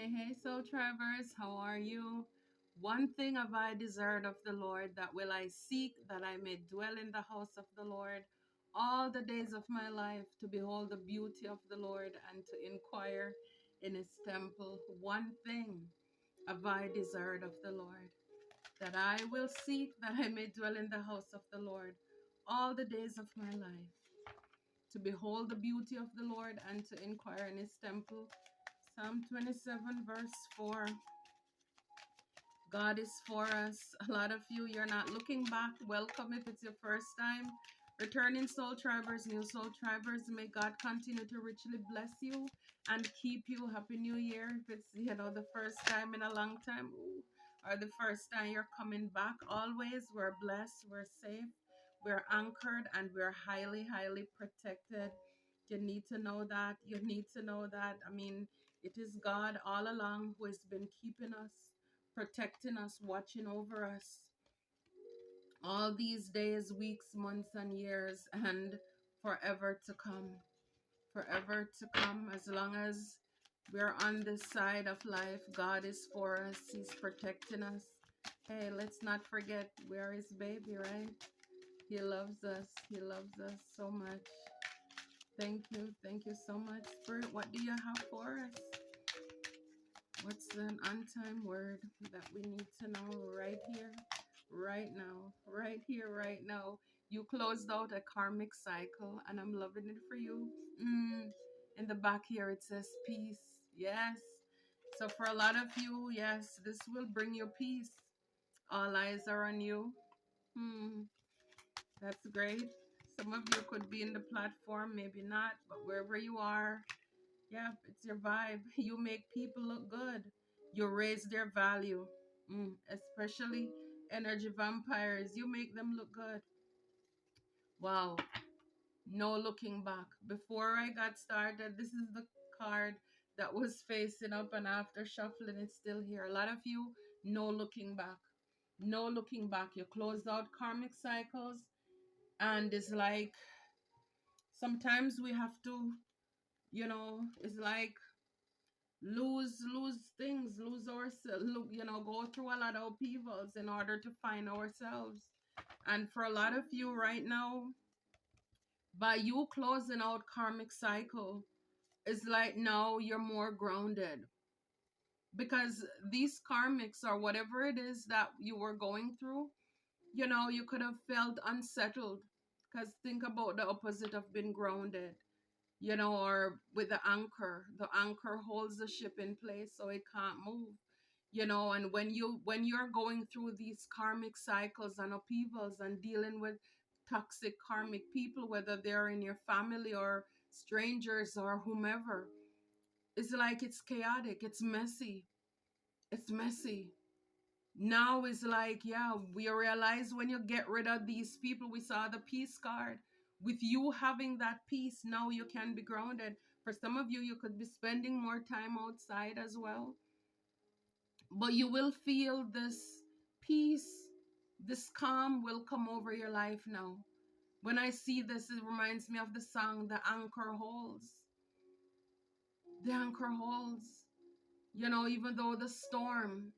Hey, Soul Travers, how are you? One thing have I desired of the Lord, that will I seek, that I may dwell in the house of the Lord all the days of my life, to behold the beauty of the Lord and to inquire in his temple. One thing have I desired of the Lord, that I will seek, that I may dwell in the house of the Lord all the days of my life, to behold the beauty of the Lord and to inquire in his temple. Psalm 27, verse 4. God is for us. A lot of you, you're not looking back. Welcome if it's your first time. Returning Soul Travers, new Soul Travers, may God continue to richly bless you and keep you. Happy New Year. If it's, the first time in a long time, or the first time you're coming back, always we're blessed, we're safe, we're anchored, and we're highly, highly protected. You need to know that. You need to know that. I mean, it is God all along who has been keeping us, protecting us, watching over us all these days, weeks, months, and years, and forever to come. Forever to come. As long as we're on this side of life, God is for us. He's protecting us. Hey, let's not forget, we're his baby, right? He loves us. He loves us so much. Thank you. Thank you so much, Spirit. What do you have for us? What's an on-time word that we need to know right here, right now, right here, right now? You closed out a karmic cycle, and I'm loving it for you. In the back here, it says peace. Yes. So for a lot of you, yes, this will bring you peace. All eyes are on you. That's great. Some of you could be in the platform, maybe not, but wherever you are, yeah, it's your vibe. You make people look good. You raise their value. Especially energy vampires. You make them look good. Wow. No looking back. Before I got started, this is the card that was facing up, and after shuffling, it's still here. A lot of you, no looking back. No looking back. You closed out karmic cycles, and it's like sometimes we have to, it's like lose things, lose ourselves, go through a lot of upheavals in order to find ourselves. And for a lot of you right now, by you closing out karmic cycle, it's like now you're more grounded, because these karmics, or whatever it is that you were going through, you could have felt unsettled, because think about the opposite of being grounded, or with the anchor holds the ship in place so it can't move, and when you're going through these karmic cycles and upheavals and dealing with toxic karmic people, whether they're in your family or strangers or whomever, it's like it's chaotic, it's messy. Now it's like, yeah, we realize when you get rid of these people, we saw the peace card. With you having that peace, now you can be grounded. For some of you, you could be spending more time outside as well. But you will feel this peace, this calm will come over your life now. When I see this, it reminds me of the song, The Anchor Holds. The anchor holds. Even though the storm,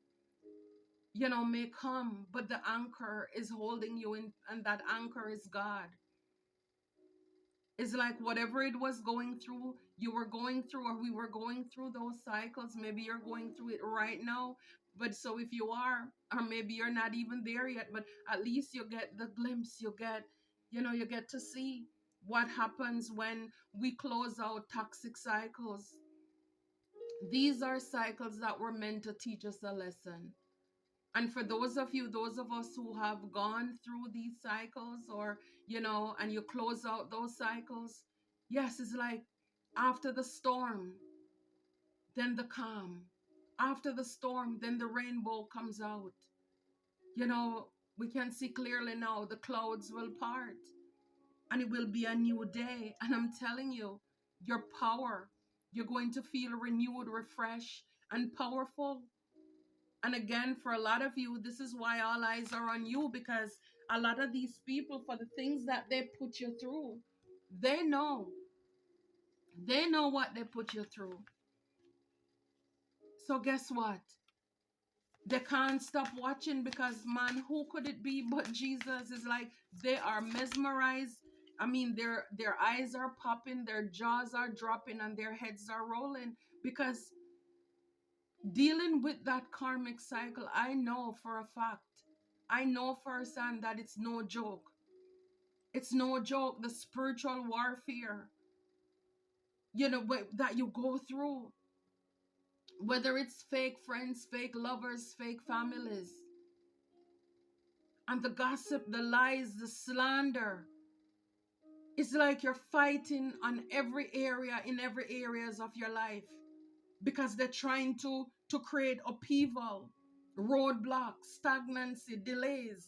may come, but the anchor is holding you in, and that anchor is God. It's like whatever it was going through, you were going through, or we were going through those cycles. Maybe you're going through it right now. But so if you are, or maybe you're not even there yet, but at least you get the glimpse, you get to see what happens when we close out toxic cycles. These are cycles that were meant to teach us a lesson. And for those of us who have gone through these cycles, or, and you close out those cycles, yes, it's like after the storm, then the calm. After the storm, then the rainbow comes out. We can see clearly now the clouds will part and it will be a new day. And I'm telling you, your power, you're going to feel renewed, refreshed, and powerful. And again, for a lot of you, this is why all eyes are on you, because a lot of these people, for the things that they put you through, they know what they put you through. So guess what? They can't stop watching because, man, who could it be but Jesus? Is like they are mesmerized. I mean, their eyes are popping, their jaws are dropping, and their heads are rolling because dealing with that karmic cycle, I know for a fact, I know firsthand that it's no joke. It's no joke. The spiritual warfare, that you go through, whether it's fake friends, fake lovers, fake families, and the gossip, the lies, the slander. It's like you're fighting on every area, in every areas of your life, because they're trying to create upheaval, roadblocks, stagnancy, delays.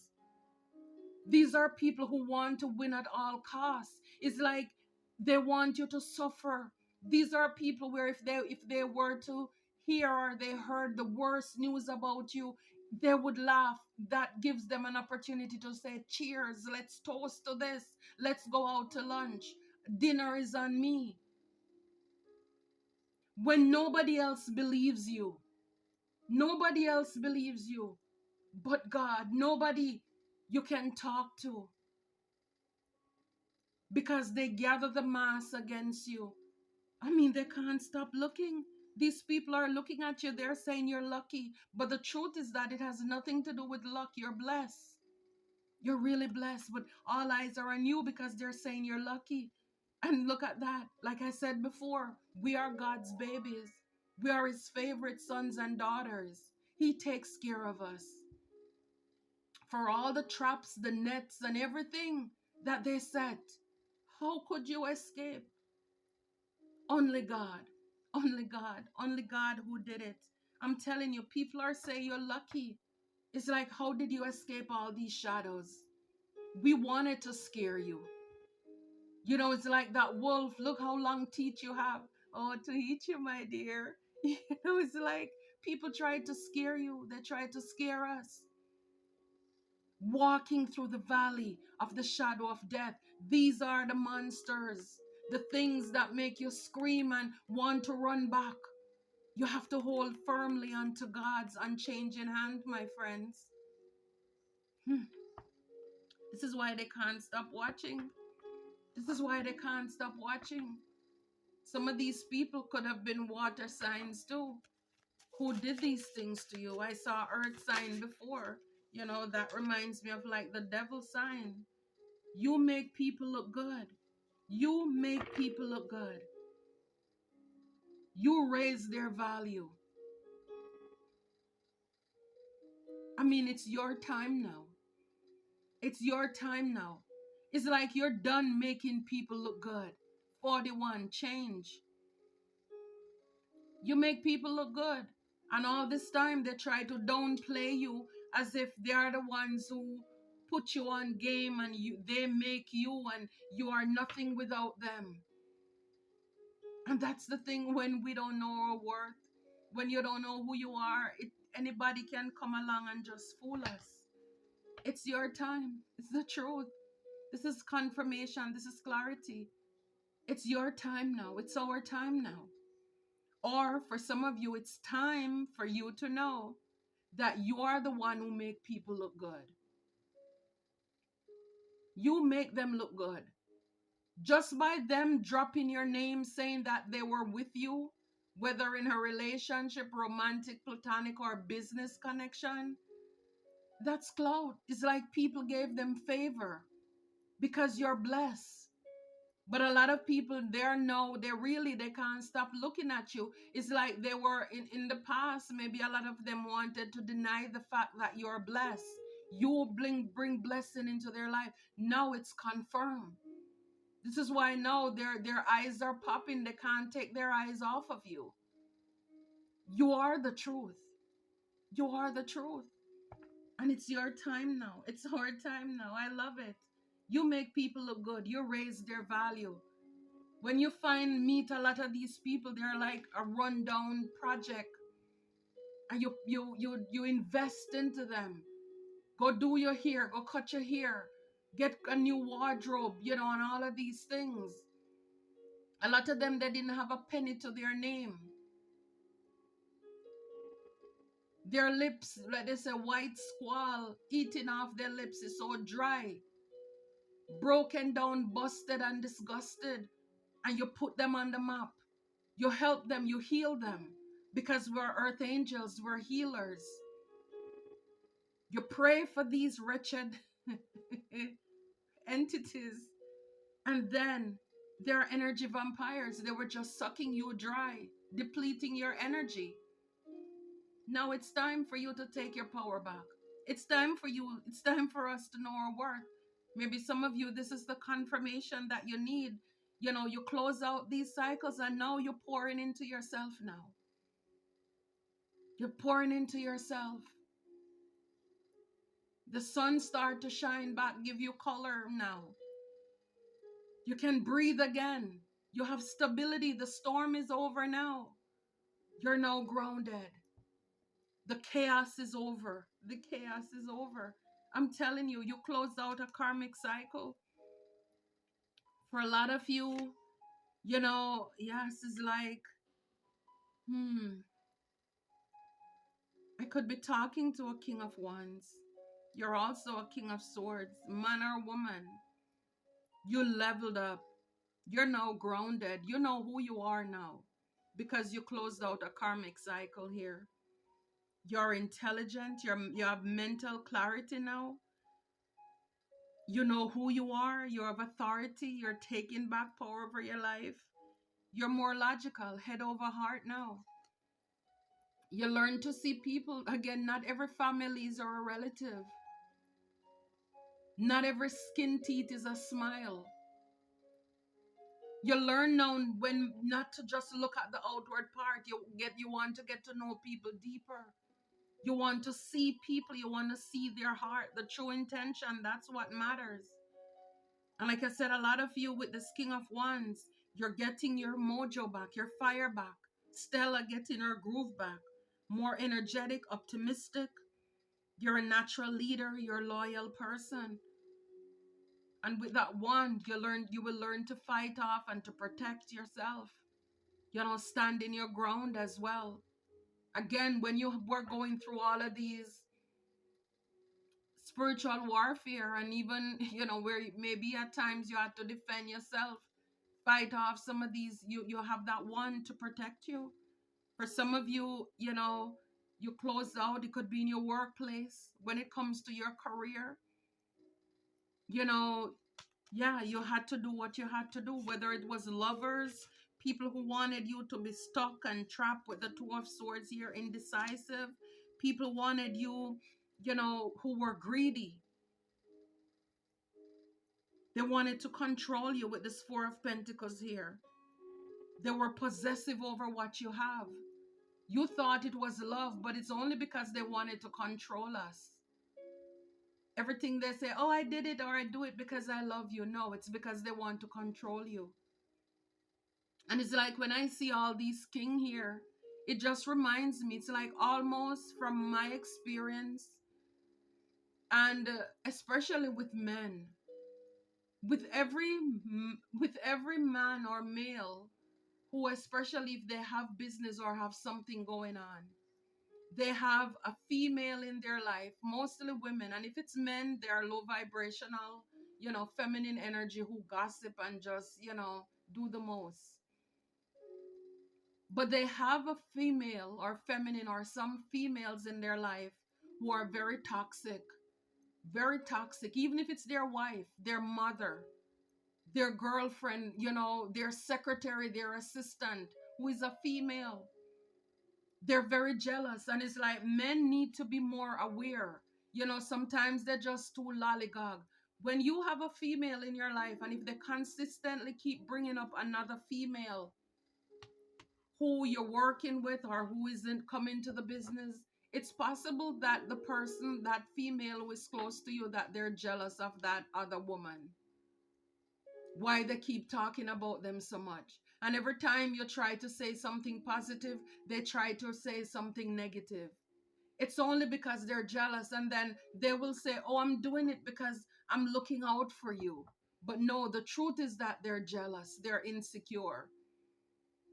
These are people who want to win at all costs. It's like they want you to suffer. These are people where if they were to hear or they heard the worst news about you, they would laugh. That gives them an opportunity to say, cheers, let's toast to this. Let's go out to lunch. Dinner is on me. When nobody else believes you, nobody else believes you but God, nobody you can talk to, because they gather the mass against you. I mean, they can't stop looking. These people are looking at you. They're saying you're lucky. But the truth is that it has nothing to do with luck. You're blessed. You're really blessed. But all eyes are on you because they're saying you're lucky. And look at that. Like I said before, we are God's babies. We are his favorite sons and daughters. He takes care of us. For all the traps, the nets, and everything that they set, how could you escape? Only God, only God, only God who did it. I'm telling you, people are saying you're lucky. It's like, how did you escape all these shadows? We wanted to scare you. It's like that wolf. Look how long teeth you have. Oh, to eat you, my dear. It's like people tried to scare you. They tried to scare us. Walking through the valley of the shadow of death. These are the monsters, the things that make you scream and want to run back. You have to hold firmly onto God's unchanging hand, my friends. This is why they can't stop watching. This is why they can't stop watching. Some of these people could have been water signs too. Who did these things to you? I saw earth sign before. That reminds me of like the devil sign. You make people look good. You make people look good. You raise their value. I mean, it's your time now. It's your time now. It's like you're done making people look good. 41, change. You make people look good. And all this time they try to downplay you as if they are the ones who put you on game and they make you and you are nothing without them. And that's the thing, when we don't know our worth, when you don't know who you are, anybody can come along and just fool us. It's your time. It's the truth. This is confirmation. This is clarity. It's your time now. It's our time now. Or for some of you, it's time for you to know that you are the one who make people look good. You make them look good. Just by them dropping your name, saying that they were with you, whether in a relationship, romantic, platonic, or business connection, that's clout. It's like people gave them favor because you're blessed. But a lot of people, they can't stop looking at you. It's like they were in the past, maybe a lot of them wanted to deny the fact that you're blessed. You will bring blessing into their life. Now it's confirmed. This is why now their eyes are popping. They can't take their eyes off of you. You are the truth. You are the truth. And it's your time now. It's our time now. I love it. You make people look good. You raise their value. When you meet a lot of these people, they're like a rundown project. And you invest into them. Go do your hair. Go cut your hair. Get a new wardrobe, and all of these things. A lot of them, they didn't have a penny to their name. Their lips, like they say, white squall eating off their lips is so dry, broken down, busted, and disgusted. And you put them on the map. You help them, you heal them. Because we're earth angels, we're healers. You pray for these wretched entities. And then they're energy vampires. They were just sucking you dry, depleting your energy. Now it's time for you to take your power back. It's time for you. It's time for us to know our worth. Maybe some of you, this is the confirmation that you need. You know, you close out these cycles and now you're pouring into yourself now. You're pouring into yourself. The sun start to shine back, give you color now. You can breathe again. You have stability. The storm is over now. You're now grounded. The chaos is over. The chaos is over. I'm telling you, you closed out a karmic cycle. For a lot of you, you know, yes, it's like, I could be talking to a king of wands. You're also a king of swords, man or woman. You leveled up. You're now grounded. You know who you are now because you closed out a karmic cycle here. You're intelligent. You have mental clarity now. You know who you are. You have authority. You're taking back power over your life. You're more logical, head over heart now. You learn to see people. Again, not every family is a relative. Not every skin teeth is a smile. You learn now when not to just look at the outward part. You want to get to know people deeper. You want to see people. You want to see their heart, the true intention. That's what matters. And like I said, a lot of you with this King of Wands, you're getting your mojo back, your fire back. Stella getting her groove back. More energetic, optimistic. You're a natural leader. You're a loyal person. And with that wand, you will learn to fight off and to protect yourself. You know, stand in your ground as well. Again, when you were going through all of these spiritual warfare and even, you know, where maybe at times you had to defend yourself, fight off some of these, you have that wand to protect you. For some of you, you know, you closed out. It could be in your workplace when it comes to your career. You know, yeah, you had to do what you had to do, whether it was lovers, people who wanted you to be stuck and trapped with the Two of Swords here, indecisive. People wanted you, you know, who were greedy. They wanted to control you with this Four of Pentacles here. They were possessive over what you have. You thought it was love, but it's only because they wanted to control us. Everything they say, oh, I did it or I do it because I love you. No, it's because they want to control you. And it's like when I see all these king here, it just reminds me, it's like almost from my experience, and especially with men, with every man or male who, especially if they have business or have something going on, they have a female in their life, mostly women. And if it's men, they are low vibrational, you know, feminine energy who gossip and just, you know, do the most. But they have a female or feminine or some females in their life who are very toxic, even if it's their wife, their mother, their girlfriend, you know, their secretary, their assistant, who is a female. They're very jealous. And it's like men need to be more aware. You know, sometimes they're just too lollygag. When you have a female in your life, and if they consistently keep bringing up another female who you're working with or who isn't coming to the business, it's possible that the person, that female who is close to you, that they're jealous of that other woman. Why they keep talking about them so much. And every time you try to say something positive, they try to say something negative. It's only because they're jealous, and then they will say, oh, I'm doing it because I'm looking out for you. But no, the truth is that they're jealous, they're insecure.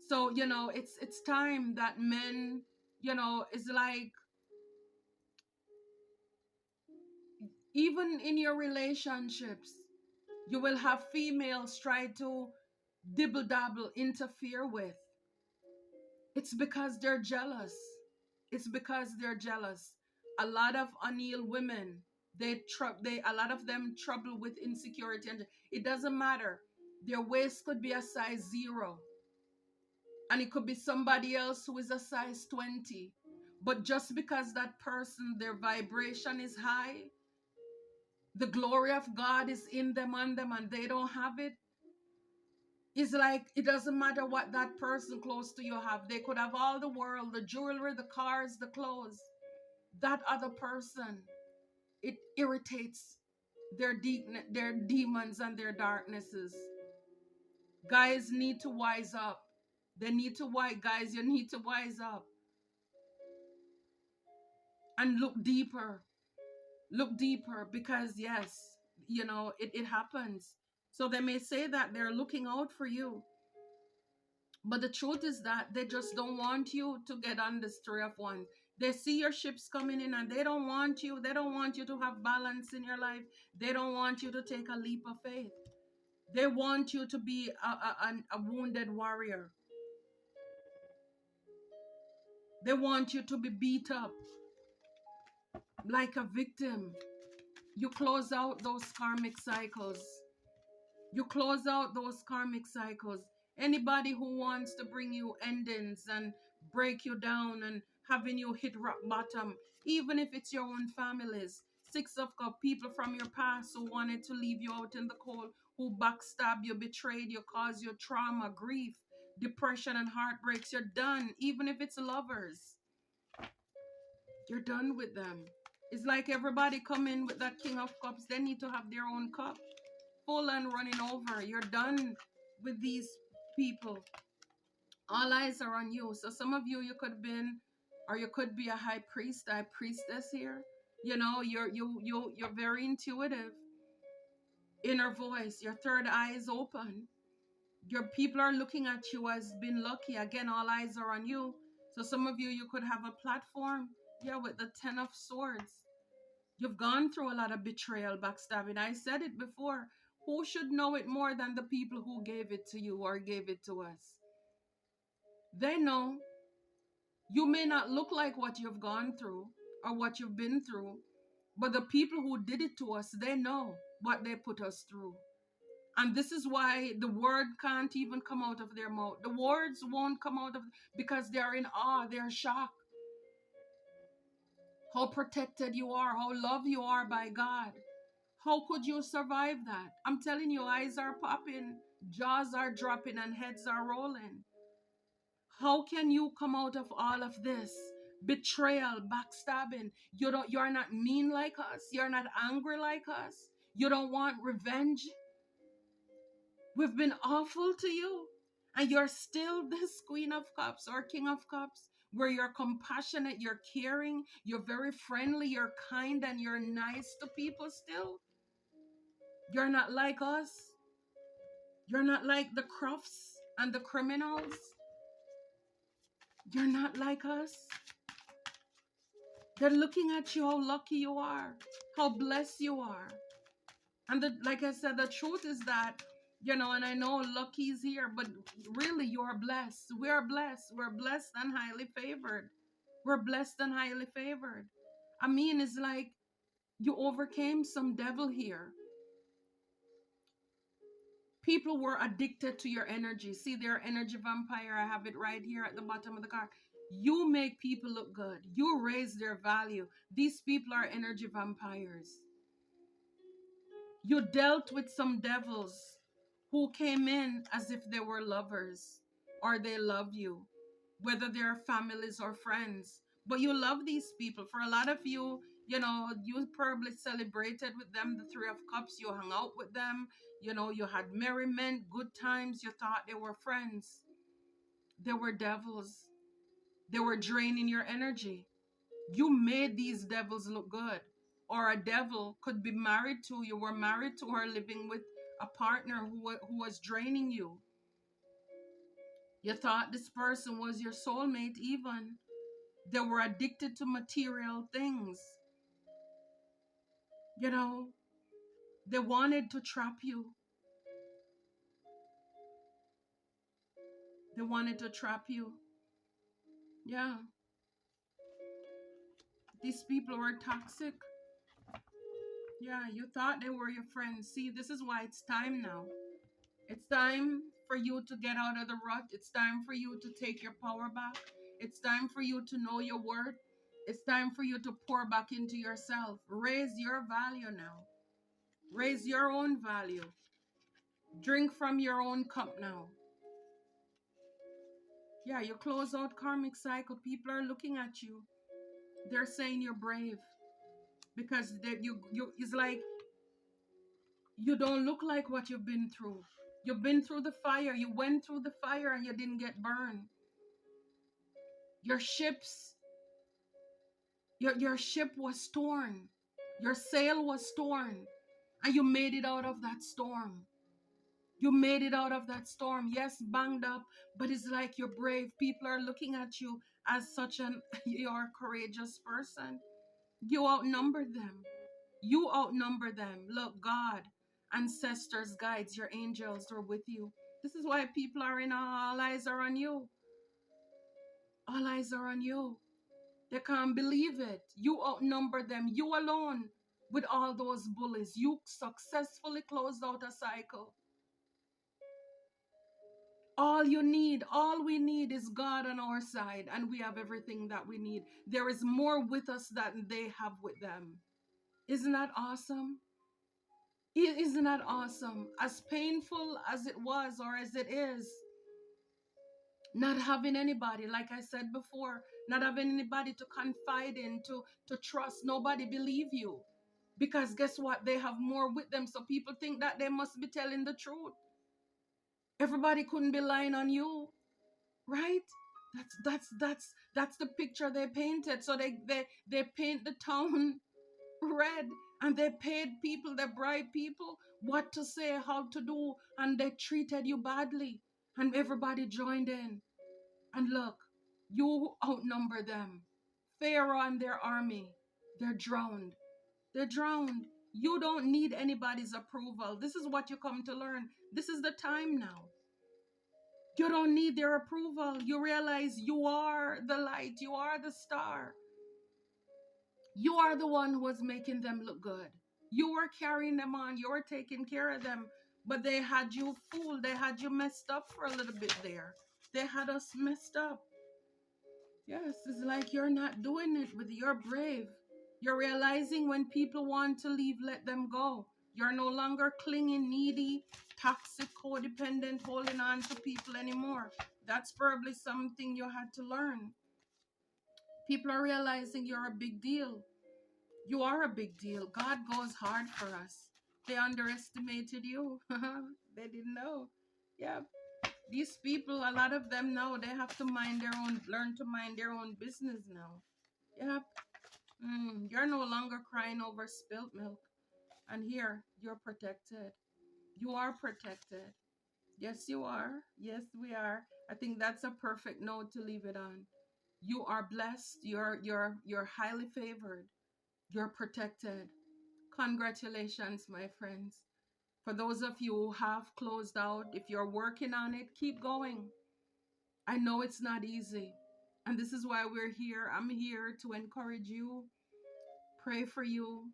So, you know, it's time that men, you know, it's like Even in your relationships, you will have females try to dibble dabble, interfere with. It's because they're jealous. It's because they're jealous. A lot of unhealed women, a lot of them trouble with insecurity, and it doesn't matter. Their waist could be a size 0, and it could be somebody else who is a size 20. But just because that person, their vibration is high, the glory of God is in them, on them, and they don't have it. It's like it doesn't matter what that person close to you have. They could have all the world, the jewelry, the cars, the clothes. That other person, it irritates their demons and their darknesses. Guys need to wise up. Guys, you need to wise up and look deeper. Look deeper, because yes, it happens. So they may say that they're looking out for you, but the truth is that they just don't want you to get on this Three of Wands. They see your ships coming in, and they don't want you. They don't want you to have balance in your life. They don't want you to take a leap of faith. They want you to be a wounded warrior. They want you to be beat up like a victim. You close out those karmic cycles. You close out those karmic cycles. Anybody who wants to bring you endings and break you down and having you hit rock bottom, even if it's your own families, Six of Cups, people from your past who wanted to leave you out in the cold, who backstabbed you, betrayed you, caused you trauma, grief, depression, and heartbreaks, you're done. Even if it's lovers, you're done with them. It's like everybody come in with that King of Cups. They need to have their own cup full and running over. You're done with these people. All eyes are on you. So some of you could have been, or you could be a high priestess here. You're very intuitive. Inner voice. Your third eye is open. Your people are looking at you as being lucky. Again, all eyes are on you. So some of you could have a platform. Yeah, with the 10 of Swords. You've gone through a lot of betrayal, backstabbing. I said it before. Who should know it more than the people who gave it to you or gave it to us? They know. You may not look like what you've gone through or what you've been through, but the people who did it to us, they know what they put us through. And this is why the word can't even come out of their mouth. The words won't come out of, because they're in awe, they're shocked. How protected you are, how loved you are by God. How could you survive that? I'm telling you, eyes are popping, jaws are dropping, and heads are rolling. How can you come out of all of this? Betrayal, backstabbing. You're not mean like us. You're not angry like us. You don't want revenge. We've been awful to you. And you're still this Queen of Cups or King of Cups, where you're compassionate, you're caring, you're very friendly, you're kind, and you're nice to people still. You're not like us. You're not like the Crufts and the criminals. You're not like us. They're looking at you, how lucky you are, how blessed you are. And like I said, the truth is that, and I know lucky is here, but really you are blessed. We are blessed. We're blessed and highly favored. We're blessed and highly favored. I mean, it's like you overcame some devil here. People were addicted to your energy. See, they're energy vampire. I have it right here at the bottom of the card. You make people look good. You raise their value. These people are energy vampires. You dealt with some devils who came in as if they were lovers or they love you, whether they're families or friends. But you love these people. For a lot of you, you probably celebrated with them, the Three of Cups. You hung out with them. You had merriment, good times. You thought they were friends. They were devils. They were draining your energy. You made these devils look good. Or a devil could be married to you, were married to her, living with a partner who was draining you. You thought this person was your soulmate even. They were addicted to material things. You know, they wanted to trap you. They wanted to trap you. Yeah. These people were toxic. Yeah, you thought they were your friends. See, this is why it's time now. It's time for you to get out of the rut. It's time for you to take your power back. It's time for you to know your worth. It's time for you to pour back into yourself. Raise your value now. Raise your own value. Drink from your own cup now. Yeah, you close out karmic cycle. People are looking at you. They're saying you're brave because it's like you don't look like what you've been through. You've been through the fire. You went through the fire and you didn't get burned. Your ships, your ship was torn. Your sail was torn. And you made it out of that storm. You made it out of that storm. Yes, banged up, but it's like you're brave. People are looking at you as such you're a courageous person. You outnumber them. You outnumber them. Look, God, ancestors, guides, your angels are with you. This is why people are in all eyes are on you. All eyes are on you. They can't believe it. You outnumber them. You alone with all those bullies. You successfully closed out a cycle. All we need is God on our side, and we have everything that we need. There is more with us than they have with them. Isn't that awesome? Isn't that awesome? As painful as it was or as it is, not having anybody, like I said before, not having anybody to confide in, to trust, nobody believe you. Because guess what? They have more with them, so people think that they must be telling the truth. Everybody couldn't be lying on you, right? That's the picture they painted. So they paint the town red, and they paid people, they bribed people what to say, how to do, and they treated you badly, and everybody joined in. And look, you outnumber them. Pharaoh and their army, they're drowned. They're drowned. You don't need anybody's approval. This is what you come to learn. This is the time now. You don't need their approval. You realize you are the light. You are the star. You are the one who was making them look good. You were carrying them on. You were taking care of them. But they had you fooled. They had you messed up for a little bit there. They had us messed up. Yes, it's like you're not doing it with you're brave. You're realizing when people want to leave, let them go. You're no longer clinging, needy, toxic, codependent, holding on to people anymore. That's probably something you had to learn. People are realizing you're a big deal. You are a big deal. God goes hard for us. They underestimated you. They didn't know. Yeah. These people, a lot of them now, they have to learn to mind their own business now. Yep. You're no longer crying over spilt milk. And here, you're protected. You are protected. Yes, you are. Yes, we are. I think that's a perfect note to leave it on. You are blessed. You're highly favored. You're protected. Congratulations, my friends. For those of you who have closed out, if you're working on it, keep going. I know it's not easy. And this is why we're here. I'm here to encourage you, pray for you,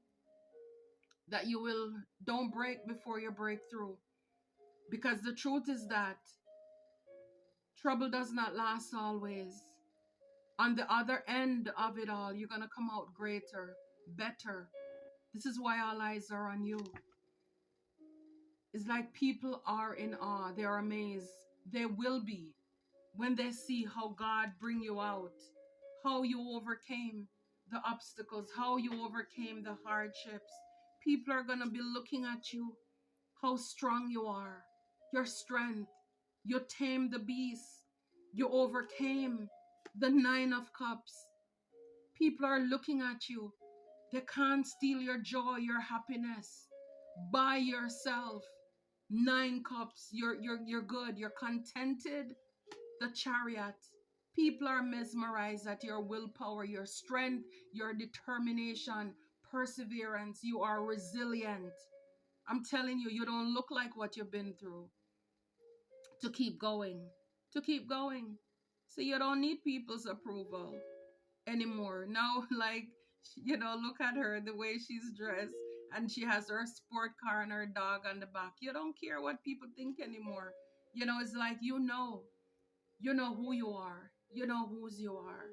that you will don't break before you break through. Because the truth is that trouble does not last always. On the other end of it all, you're going to come out greater, better. This is why all eyes are on you. It's like people are in awe. They're amazed. They will be when they see how God bring you out, how you overcame the obstacles, how you overcame the hardships. People are going to be looking at you, how strong you are, your strength. You tamed the beast. You overcame the 9 of cups. People are looking at you. They can't steal your joy, your happiness. By yourself. 9 cups. You're good. You're contented. The Chariot. People are mesmerized at your willpower, your strength, your determination, perseverance. You are resilient. I'm telling you, you don't look like what you've been through. To keep going, to keep going. So you don't need people's approval anymore. Now, like, look at her, the way she's dressed, and she has her sport car and her dog on the back. You don't care what people think anymore. It's like, you know who you are, you know whose you are.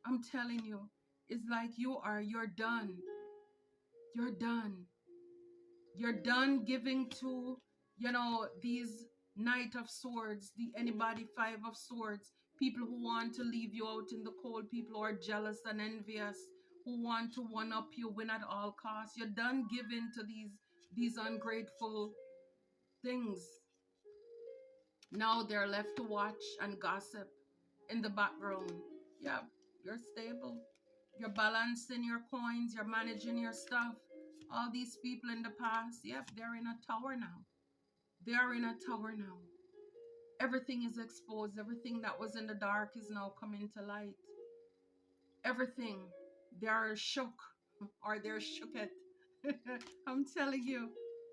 I'm telling you, it's like you're done. You're done. You're done giving to, these Knight of Swords, the anybody Five of Swords, people who want to leave you out in the cold, people who are jealous and envious, who want to one up you, win at all costs. You're done giving to these ungrateful things. Now they're left to watch and gossip in the background. Yeah, you're stable. You're balancing your coins, you're managing your stuff. All these people in the past, yep, they're in a tower now. They are in a tower now. Everything is exposed. Everything that was in the dark is now coming to light. Everything. They are shook, or they're shooketh. I'm telling you,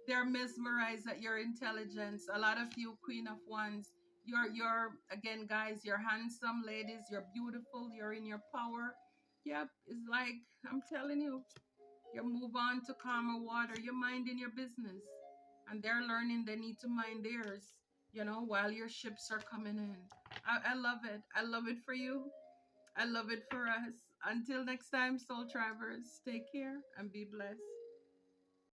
they're mesmerized at your intelligence. A lot of you, Queen of Wands, you're again, guys, you're handsome ladies, you're beautiful, you're in your power. Yep, it's like, I'm telling you, you move on to calmer water. You're minding your business. And they're learning they need to mind theirs, while your ships are coming in. I love it. I love it for you. I love it for us. Until next time, Soul Travelers, take care and be blessed.